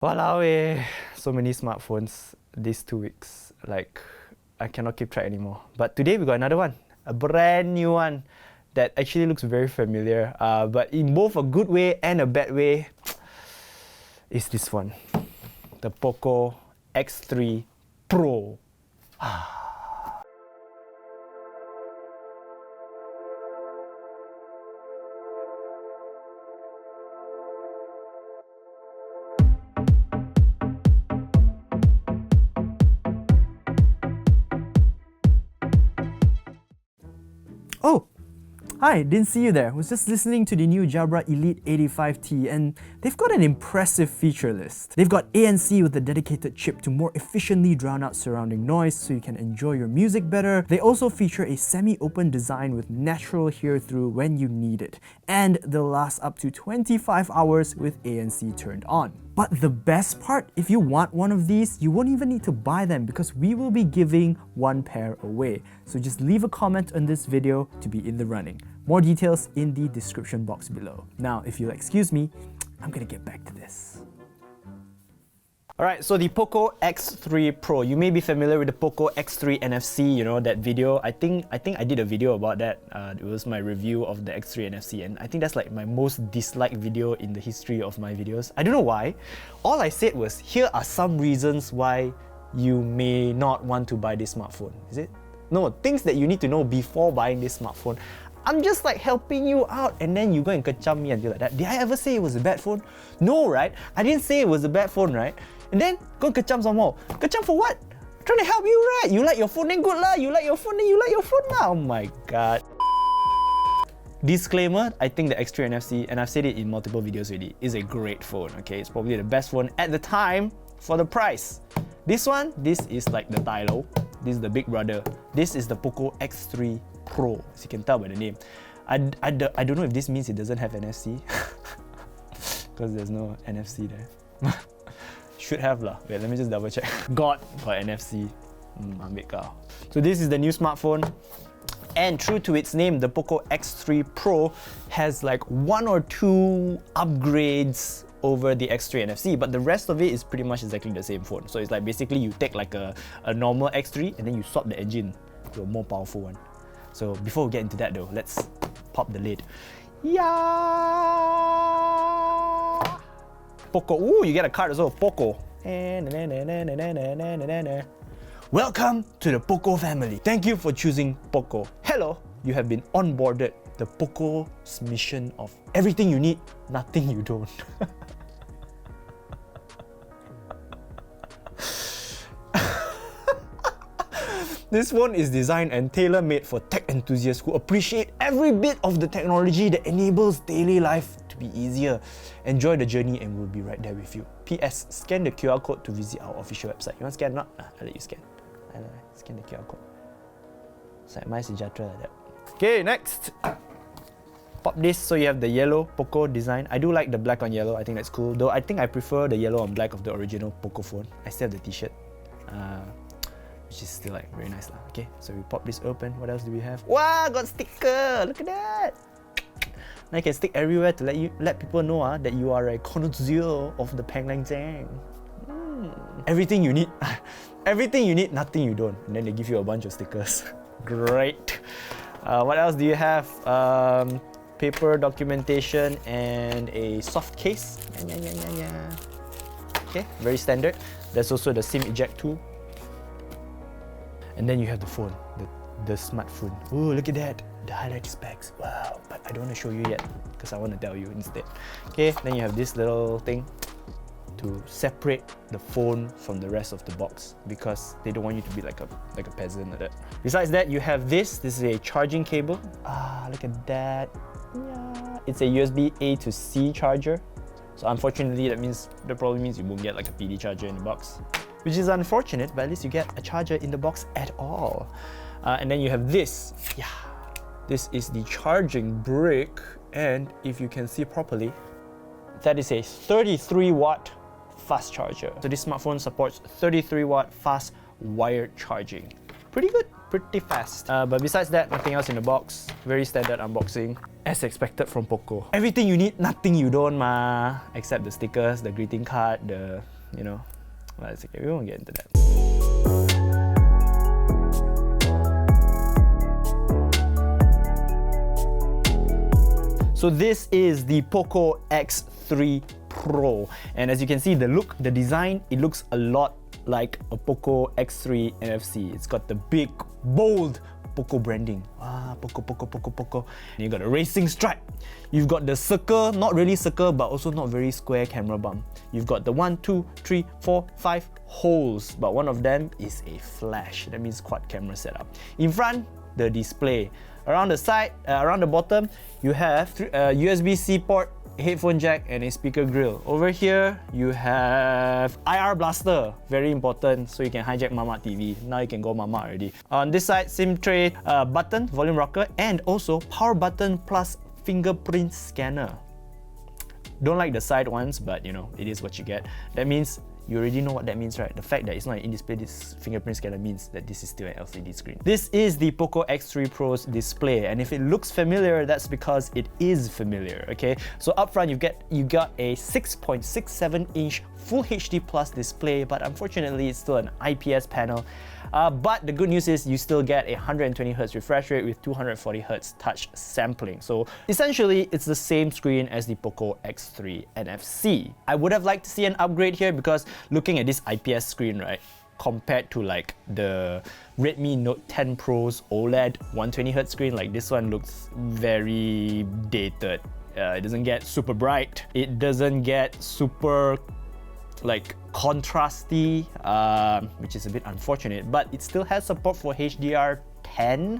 Walao eh, so many smartphones these 2 weeks. Like, I cannot keep track anymore. But today we got another one, a brand new one that actually looks very familiar. But in both a good way and a bad way, is this one, the Poco X3 Pro. Oh, hi, didn't see you there. Was just listening to the new Jabra Elite 85T and they've got an impressive feature list. They've got ANC with a dedicated chip to more efficiently drown out surrounding noise so you can enjoy your music better. They also feature a semi-open design with natural hear-through when you need it. And they'll last up to 25 hours with ANC turned on. But the best part, if you want one of these, you won't even need to buy them because we will be giving one pair away. So just leave a comment on this video to be in the running. More details in the description box below. Now, if you'll excuse me, I'm gonna get back to this. Alright, so the Poco X3 Pro. You may be familiar with the Poco X3 NFC, you know, that video. I think I did a video about that. It was my review of the X3 NFC, and I think that's like my most disliked video in the history of my videos. I don't know why. All I said was, here are some reasons why you may not want to buy this smartphone. Is it? No, things that you need to know before buying this smartphone. I'm just like helping you out, and then you go and kecam me until like that. Did I ever say it was a bad phone? No, right? I didn't say it was a bad phone, right? And then go and kecam some more. Kecam for what? I'm trying to help you, right? You like your phone, then good lah. You like your phone, then you like your phone lah. Oh my god. Disclaimer, I think the X3 NFC, and I've said it in multiple videos already, is a great phone, okay? It's probably the best phone at the time for the price. This one, this is like the Tylo. This is the big brother. This is the Poco X3 Pro, as you can tell by the name. I don't know if this means it doesn't have NFC. Because there's no NFC there. Should have lah. Wait, let me just double check. Got NFC. Ambil kau. So this is the new smartphone. And true to its name, the Poco X3 Pro has like 1 or 2 upgrades over the X3 NFC, but the rest of it is pretty much exactly the same phone. So it's like basically you take like a normal X3 and then you swap the engine to a more powerful one. So before we get into that though, let's pop the lid. Yeah! Poco, ooh, you get a card as well, Poco. Welcome to the Poco family. Thank you for choosing Poco. Hello, you have been onboarded the Poco's mission of everything you need, nothing you don't. This phone is designed and tailor-made for tech enthusiasts who appreciate every bit of the technology that enables daily life to be easier. Enjoy the journey and we'll be right there with you. PS, scan the QR code to visit our official website. You want to scan or not? I'll let you scan. Scan the QR code. It's like my Jabra like that. Okay, next. Pop this, so you have the yellow Poco design. I do like the black on yellow, I think that's cool. Though I think I prefer the yellow on black of the original Poco phone. I still have the t-shirt. Which is still like very nice lah. Okay, so we pop this open. What else do we have? Wow, got sticker! Look at that! Now you can stick everywhere to let people know that you are a connoisseur of the Panglang Jang. Everything you need. Everything you need, nothing you don't. And then they give you a bunch of stickers. Great. What else do you have? Paper documentation and a soft case. Okay, very standard. There's also the SIM eject tool. And then you have the phone, the smartphone. Oh, look at that. The highlight specs. Wow. But I don't want to show you yet because I want to tell you instead. Okay, then you have this little thing to separate the phone from the rest of the box because they don't want you to be like a peasant like that. Besides that, you have this. This is a charging cable. Ah, look at that. Yeah. It's a USB A to C charger. So unfortunately, that probably means you won't get like a PD charger in the box, which is unfortunate, but at least you get a charger in the box at all. And then you have this. Yeah, this is the charging brick, and if you can see properly, that is a 33-watt fast charger. So this smartphone supports 33-watt fast wired charging. Pretty good, pretty fast. But besides that, nothing else in the box. Very standard unboxing. as expected from Poco. Everything you need, nothing you don't, ma. Except the stickers, the greeting card, the, you know. Well, it's okay, we won't get into that. So this is the Poco X3 Pro, and as you can see, the look, the design, it looks a lot like a Poco X3 NFC. It's got the big, bold Poco branding. Poco. And you got a racing stripe. You've got the circle, not really circle, but also not very square camera bump. You've got the 1, 2, 3, 4, 5 holes, but one of them is a flash. That means quad camera setup. In front, the display. Around the side, around the bottom, you have USB-C port, headphone jack, and a speaker grill. Over here, you have IR blaster, very important, so you can hijack Mama TV. Now you can go Mama already. On this side, SIM tray, button, volume rocker, and also power button plus fingerprint scanner. Don't like the side ones, but you know, it is what you get. That means you already know what that means, right? The fact that it's not an in-display this fingerprint scanner means that this is still an LCD screen. This is the Poco X3 Pro's display, and if it looks familiar, that's because it is familiar, okay? So up front, you got a 6.67-inch Full HD Plus display, but unfortunately, it's still an IPS panel. But the good news is you still get a 120Hz refresh rate with 240Hz touch sampling. So essentially, it's the same screen as the Poco X3 NFC. I would have liked to see an upgrade here because looking at this IPS screen, right, compared to like the Redmi Note 10 Pro's OLED 120Hz screen, like this one looks very dated. It doesn't get super bright. It doesn't get super like contrasty, which is a bit unfortunate, but it still has support for HDR10,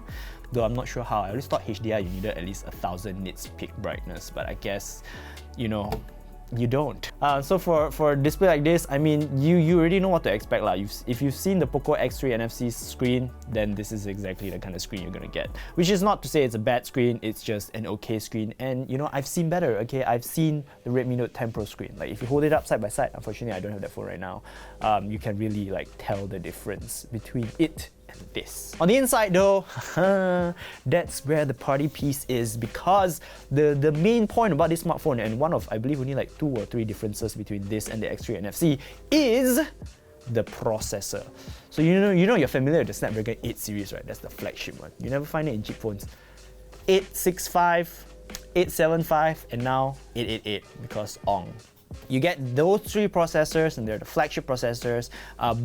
though I'm not sure how. I always thought HDR you needed at least 1000 nits peak brightness, but I guess, you know, you don't. So for a display like this, I mean, you already know what to expect lah. If you've seen the Poco X3 NFC screen, then this is exactly the kind of screen you're gonna get. Which is not to say it's a bad screen, it's just an okay screen. And you know, I've seen better, okay? I've seen the Redmi Note 10 Pro screen. Like if you hold it up side by side, unfortunately I don't have that phone right now, you can really like tell the difference between it and this. On the inside though, that's where the party piece is, because the main point about this smartphone, and one of I believe only like 2 or 3 differences between this and the X3 NFC, is the processor. So you know you're familiar with the Snapdragon 8 series, right? That's the flagship one. You never find it in cheap phones. 865, 875, and now 888 because Ong. You get those 3 processors, and they're the flagship processors,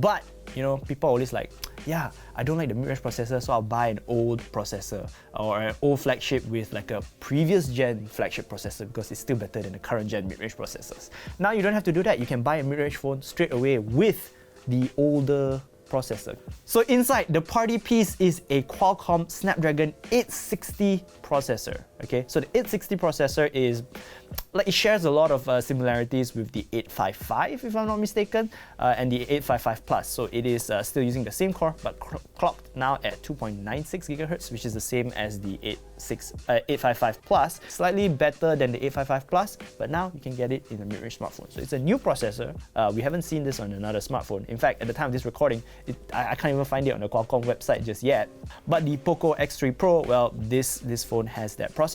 but you know, people are always like, yeah, I don't like the mid-range processor, so I'll buy an old processor or an old flagship with like a previous gen flagship processor because it's still better than the current gen mid-range processors. Now you don't have to do that. You can buy a mid-range phone straight away with the older processor. So inside, the party piece is a Qualcomm Snapdragon 860 processor. Okay, so the 860 processor is like, it shares a lot of similarities with the 855, if I'm not mistaken, and the 855 Plus. So it is still using the same core, but clocked now at 2.96 GHz, which is the same as the 855 Plus. Slightly better than the 855 Plus, but now you can get it in a mid-range smartphone. So it's a new processor. We haven't seen this on another smartphone. In fact, at the time of this recording, I can't even find it on the Qualcomm website just yet. But the Poco X3 Pro, well, this phone has that processor.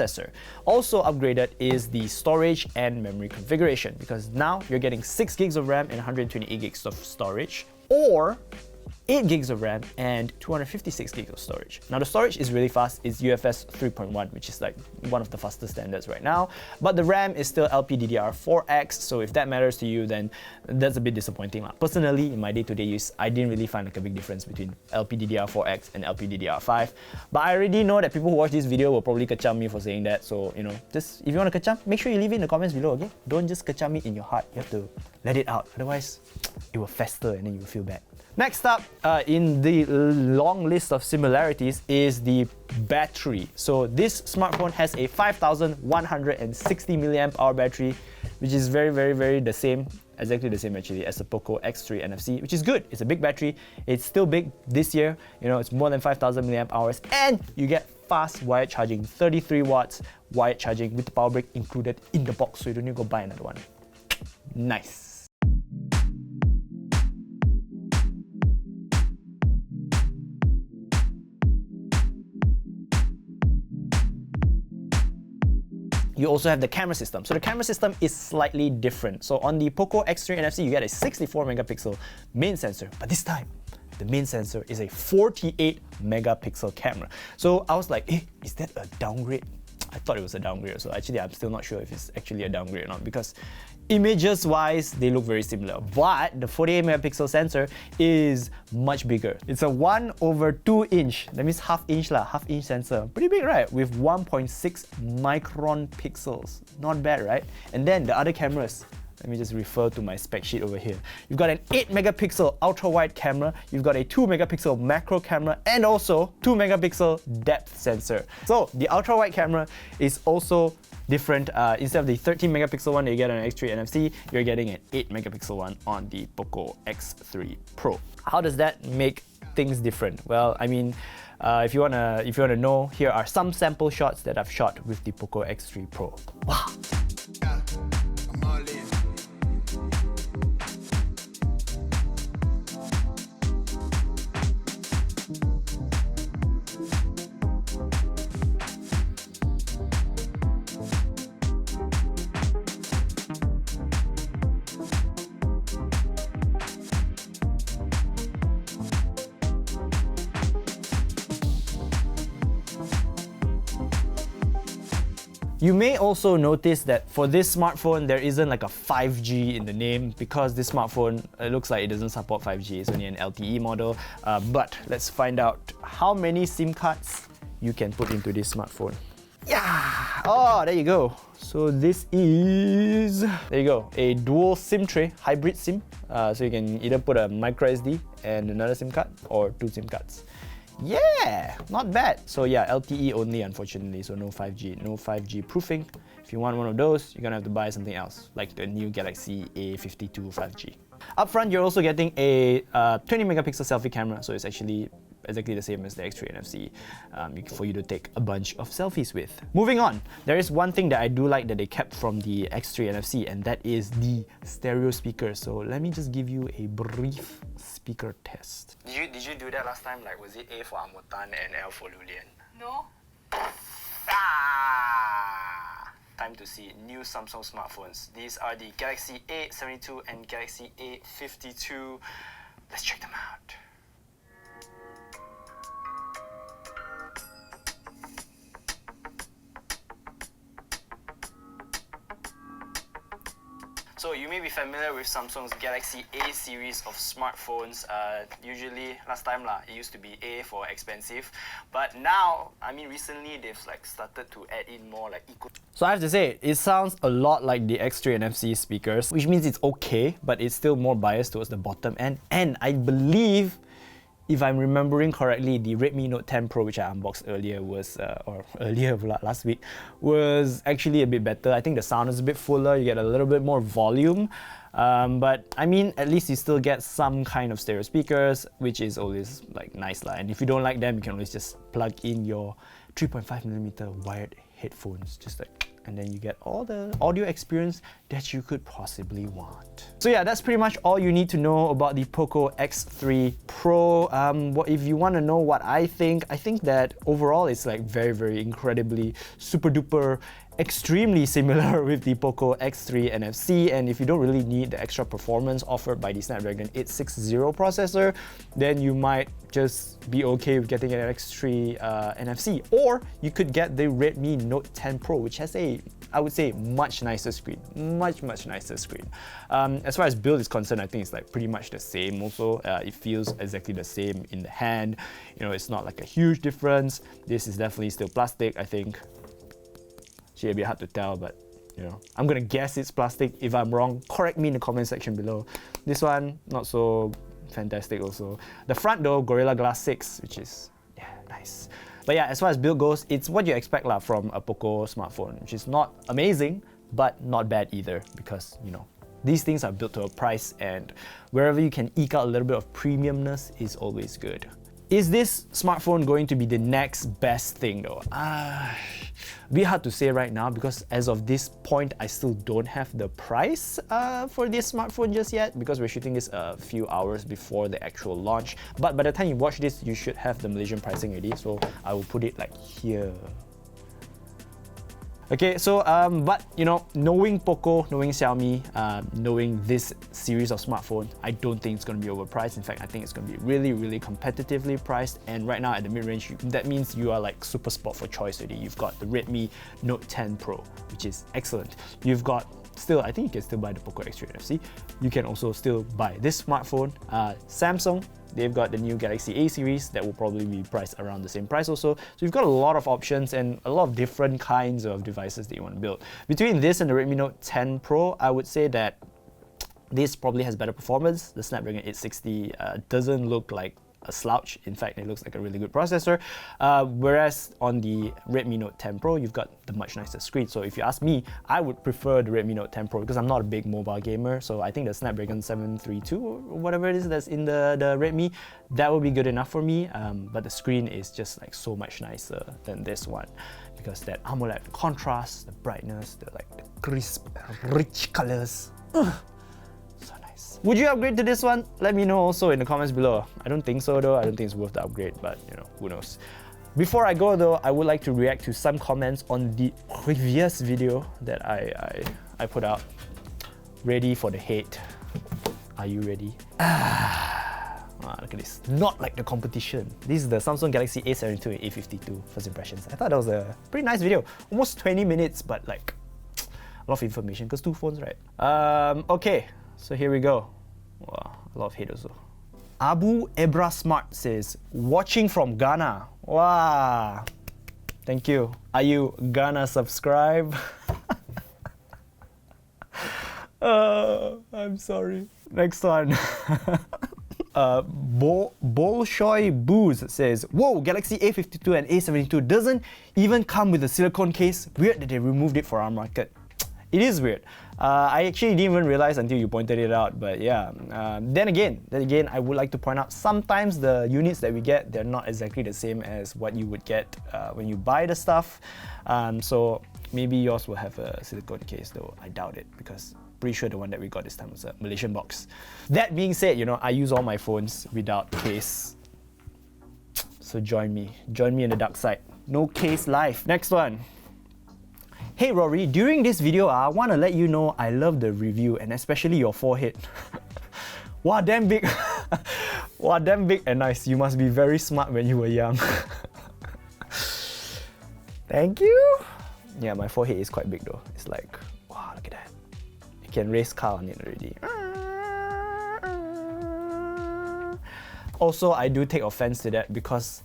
Also upgraded is the storage and memory configuration, because now you're getting 6 gigs of RAM and 128 gigs of storage, or 8 gigs of RAM and 256 gigs of storage. Now the storage is really fast. It's UFS 3.1, which is like one of the fastest standards right now. But the RAM is still LPDDR4X, so if that matters to you, then that's a bit disappointing. Personally, in my day-to-day use, I didn't really find like a big difference between LPDDR4X and LPDDR5. But I already know that people who watch this video will probably kacam me for saying that. So, you know, just if you want to kacam, make sure you leave it in the comments below, okay? Don't just kacam it in your heart. You have to let it out. Otherwise, it will fester and then you will feel bad. Next up in the long list of similarities is the battery. So this smartphone has a 5160 mAh battery, which is very the same, exactly the same actually as the Poco X3 NFC, which is good. It's a big battery. It's still big this year. You know, it's more than 5000 mAh, and you get fast wired charging, 33 watts wired charging with the power brick included in the box, so you don't need to go buy another one. Nice. you also have the camera system. So the camera system is slightly different. So on the Poco X3 NFC, you get a 64 megapixel main sensor, but this time, the main sensor is a 48 megapixel camera. So I was like, is that a downgrade? I thought it was a downgrade, so actually I'm still not sure if it's actually a downgrade or not, because images wise, they look very similar. But the 48 megapixel sensor is much bigger. It's a 1/2 inch, that means half inch sensor. Pretty big, right? With 1.6 micron pixels. Not bad, right? And then the other cameras, let me just refer to my spec sheet over here. You've got an 8 megapixel ultra wide camera, you've got a 2 megapixel macro camera, and also 2 megapixel depth sensor. So the ultra wide camera is also different. Instead of the 13 megapixel one that you get on an X3 NFC, you're getting an 8 megapixel one on the Poco X3 Pro. How does that make things different? Well, I mean, if you wanna know, here are some sample shots that I've shot with the Poco X3 Pro. Wow. You may also notice that for this smartphone, there isn't like a 5G in the name, because this smartphone, it looks like it doesn't support 5G, it's only an LTE model. But let's find out how many SIM cards you can put into this smartphone. Yeah! Oh, there you go. So this is, there you go, a dual SIM tray, hybrid SIM. So you can either put a micro SD and another SIM card, or 2 SIM cards. Yeah, not bad. So yeah, LTE only, unfortunately, so no 5G. No 5G proofing. If you want one of those, you're gonna have to buy something else, like the new Galaxy A52 5G. Up front, you're also getting a 20 megapixel selfie camera, so it's actually exactly the same as the X3 NFC for you to take a bunch of selfies with. Moving on, there is one thing that I do like that they kept from the X3 NFC, and that is the stereo speaker. So let me just give you a brief speaker test. Did you do that last time? Like, was it A for Amutan and L for Lulian? No. Time to see new Samsung smartphones. These are the Galaxy A72 and Galaxy A52. Let's check them out. So you may be familiar with Samsung's Galaxy A series of smartphones. Usually, last time it used to be A for expensive, but now, I mean, recently they've like started to add in more like eco. So I have to say, it sounds a lot like the X3 NFC speakers, which means it's okay, but it's still more biased towards the bottom end. And I believe, if I'm remembering correctly, the Redmi Note 10 Pro, which I unboxed earlier, was, last week, was actually a bit better. I think the sound is a bit fuller, you get a little bit more volume. But I mean, at least you still get some kind of stereo speakers, which is always like nice. And if you don't like them, you can always just plug in your 3.5mm wired headphones, just like, and then you get all the audio experience that you could possibly want. So yeah, that's pretty much all you need to know about the Poco X3 Pro. If you want to know what I think that overall it's like very, very incredibly super duper extremely similar with the Poco X3 NFC, and if you don't really need the extra performance offered by the Snapdragon 860 processor, then you might just be okay with getting an X3 NFC. Or you could get the Redmi Note 10 Pro, which has a, I would say, much nicer screen. Much nicer screen. As far as build is concerned, I think it's like pretty much the same also. It feels exactly the same in the hand. You know, it's not like a huge difference. This is definitely still plastic, I think. Actually, a bit hard to tell, but you know, I'm gonna guess it's plastic. If I'm wrong, correct me in the comment section below. This one, not so fantastic also. The front though, Gorilla Glass 6, which is, yeah, nice. But yeah, as far as build goes, it's what you expect from a Poco smartphone, which is not amazing, but not bad either, because, you know, these things are built to a price, and wherever you can eke out a little bit of premiumness is always good. Is this smartphone going to be the next best thing though? Bit hard to say right now, because as of this point, I still don't have the price for this smartphone just yet, because we're shooting this a few hours before the actual launch. But by the time you watch this, you should have the Malaysian pricing already, so I will put it like here. Okay, so but you know, knowing Poco, knowing Xiaomi, knowing this series of smartphones, I don't think it's going to be overpriced. In fact, I think it's going to be really, really competitively priced. And right now at the mid-range, that means you are like super spot for choice already. You've got the Redmi Note 10 Pro, which is excellent. You've got still, I think you can still buy the Poco X3 NFC. You can also still buy this smartphone. Samsung, they've got the new Galaxy A series that will probably be priced around the same price also. So you've got a lot of options and a lot of different kinds of devices that you want to build. Between this and the Redmi Note 10 Pro, I would say that this probably has better performance. The Snapdragon 860 doesn't look like a slouch. In fact, it looks like a really good processor. Whereas on the Redmi Note 10 Pro, you've got the much nicer screen. So if you ask me, I would prefer the Redmi Note 10 Pro because I'm not a big mobile gamer. So I think the Snapdragon 732 or whatever it is that's in the Redmi, that will be good enough for me. But the screen is just like so much nicer than this one because that AMOLED contrast, the brightness, the crisp, rich colors. So nice. Would you upgrade to this one? Let me know also in the comments below. I don't think so though. I don't think it's worth the upgrade, but you know, who knows. Before I go though, I would like to react to some comments on the previous video that I put out. Ready for the hate. Are you ready? Look at this. Not like the competition. This is the Samsung Galaxy A72 and A52 first impressions. I thought that was a pretty nice video. Almost 20 minutes, but like a lot of information because two phones, right? Okay. So here we go. Wow, a lot of hate also. Abu Ebra Smart says, watching from Ghana. Wow. Thank you. Are you gonna subscribe? I'm sorry. Next one. Bolshoi Booze says, whoa, Galaxy A52 and A72 doesn't even come with a silicone case. Weird that they removed it for our market. It is weird. I actually didn't even realize until you pointed it out, but yeah. Then again, I would like to point out sometimes the units that we get, they're not exactly the same as what you would get when you buy the stuff. So maybe yours will have a silicone case though. I doubt it because pretty sure the one that we got this time was a Malaysian box. That being said, you know, I use all my phones without case. So join me in the dark side. No case life. Next one. Hey Rory, during this video, I want to let you know I love the review and especially your forehead. Wow, damn big. Wow, damn big and nice. You must be very smart when you were young. Thank you. Yeah, my forehead is quite big though. It's like, wow, look at that. You can race car on it already. Also, I do take offense to that because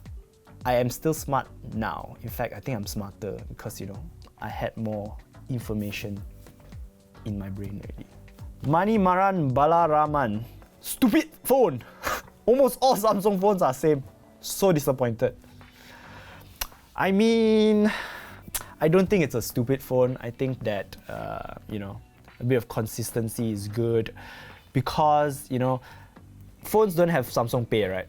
I am still smart now. In fact, I think I'm smarter because, you know, I had more information in my brain already. Mani Maran Balaraman. Stupid phone! Almost all Samsung phones are same. So disappointed. I mean, I don't think it's a stupid phone. I think that, you know, a bit of consistency is good because, you know, phones don't have Samsung Pay, right?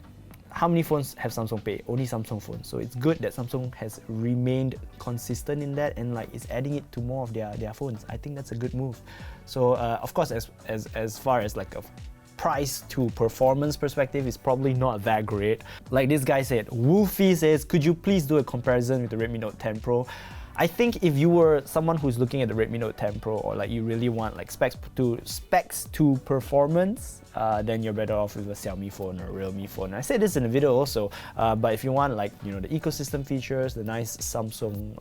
How many phones have Samsung Pay? Only Samsung phones. So it's good that Samsung has remained consistent in that and like is adding it to more of their phones. I think that's a good move. So of course, as far as like a price to performance perspective, it's probably not that great. Like this guy said, Wolfie says, could you please do a comparison with the Redmi Note 10 Pro? I think if you were someone who's looking at the Redmi Note 10 Pro or like you really want like specs to performance, then you're better off with a Xiaomi phone or a Realme phone. I said this in the video also, but if you want like, you know, the ecosystem features, the nice Samsung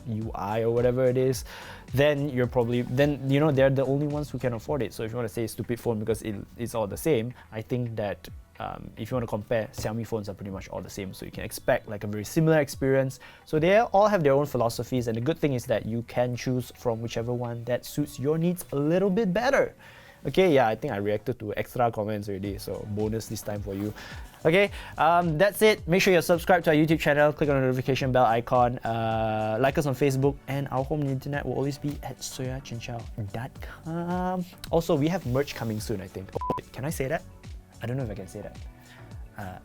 UI or whatever it is, then you're probably, you know, they're the only ones who can afford it. So if you want to say stupid phone because it's all the same, I think that if you want to compare, Xiaomi phones are pretty much all the same, so you can expect like a very similar experience. So they all have their own philosophies, and the good thing is that you can choose from whichever one that suits your needs a little bit better. Okay, yeah, I think I reacted to extra comments already, so bonus this time for you. Okay, that's it. Make sure you're subscribed to our YouTube channel, click on the notification bell icon, like us on Facebook, and our home on the internet will always be at soyachinchao.com. Also, we have merch coming soon, I think. Oh, can I say that? I don't know if I can say that.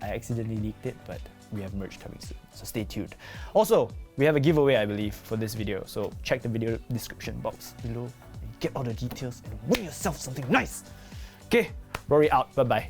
I accidentally leaked it, but we have merch coming soon, so stay tuned. Also, we have a giveaway, I believe, for this video, so check the video description box below and get all the details and win yourself something nice. Okay, Rory out. Bye-bye.